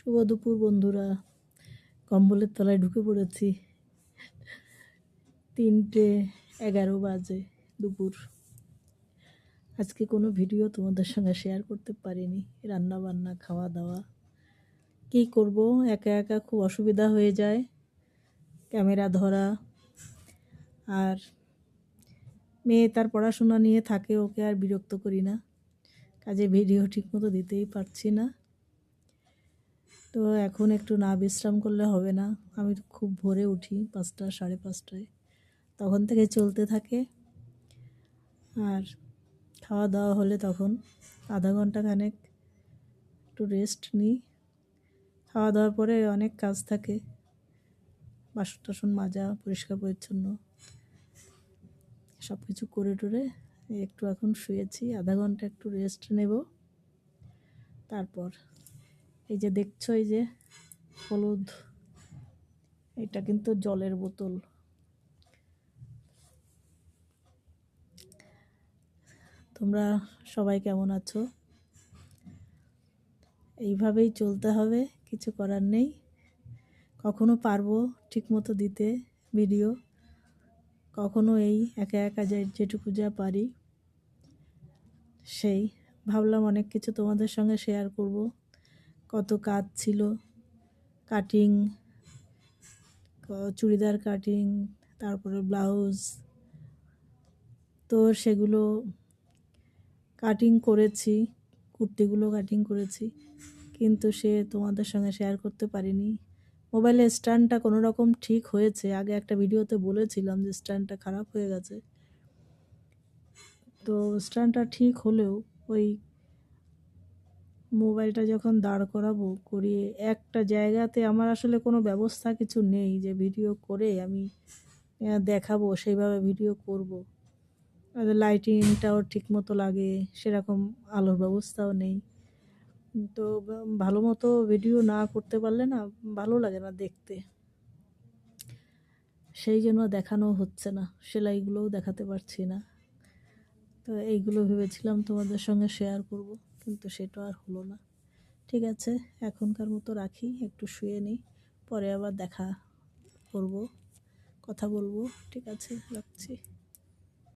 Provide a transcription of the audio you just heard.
শুভ দুপুর বন্ধুরা, কম্বলের তলায় ঢুকে পড়েছি। 3:11 বাজে দুপুর। আজকে কোনো ভিডিও তোমাদের সঙ্গে শেয়ার করতে পারিনি। রান্না বান্না, খাওয়া দাওয়া কী করব, একা একা খুব অসুবিধা হয়ে যায় ক্যামেরা ধরা। আর মেয়ে তার পড়াশোনা নিয়ে থাকে, ওকে আর বিরক্ত করি না, কাজে ভিডিও ঠিকমতো দিতেই পারছি না। তো এখন একটু না বিশ্রাম করলে হবে না। আমি খুব ভোরে উঠি, 5টা 5:30টায়, তখন থেকে চলতে থাকে। আর খাওয়া দাওয়া হলে তখন আধা ঘন্টা খানেক একটু রেস্ট নিই। খাওয়া দাওয়ার পরে অনেক কাজ থাকে, বাসন টাসন মাজা, পরিষ্কার পরিচ্ছন্ন সব কিছু করে টরে একটু এখন শুয়েছি। আধা ঘন্টা একটু রেস্ট নেব। তারপর এই যে দেখছো, এই যে হলুদ, এটা কিন্তু জলের বোতল। তোমরা সবাই কেমন আছো? এইভাবেই চলতে হবে, কিছু করার নেই। কখনো পারবো ঠিকমতো দিতে ভিডিও, কখনো এই একা একা যেটুকু যা পারি সেই। ভাবলাম অনেক কিছু তোমাদের সঙ্গে শেয়ার করব। কত কাজ ছিল, কাটিং, চুড়িদার কাটিং, তারপরে ব্লাউজ, তো সেগুলো কাটিং করেছি, কুর্তিগুলো কাটিং করেছি, কিন্তু সে তোমাদের সঙ্গে শেয়ার করতে পারিনি। মোবাইলের স্ট্যান্ডটা কোনো রকম ঠিক হয়েছে, আগে একটা ভিডিওতে বলেছিলাম যে স্ট্যান্ডটা খারাপ হয়ে গেছে। তো স্ট্যান্ডটা ঠিক হলেও ওই মোবাইলটা যখন দাঁড় করিয়ে একটা জায়গাতে, আমার আসলে কোনো ব্যবস্থা কিছু নেই যে ভিডিও করে আমি দেখাবো, সেইভাবে ভিডিও করব। লাইটিংটাও ঠিক মতো লাগে, সেরকম আলোর ব্যবস্থাও নেই। তো ভালো মতো ভিডিও না করতে পারলে না ভালো লাগে না দেখতে, সেই জন্য দেখানো হচ্ছে না, সেলাইগুলোও দেখাতে পারছি না। তো এইগুলো ভেবেছিলাম তোমাদের সঙ্গে শেয়ার করব, কিন্তু সেটা আর হলো না। ঠিক আছে, এখনকার মতো রাখি, একটু শুয়ে নিই, পরে আবার দেখা করব, কথা বলবো। ঠিক আছে, রাখছি।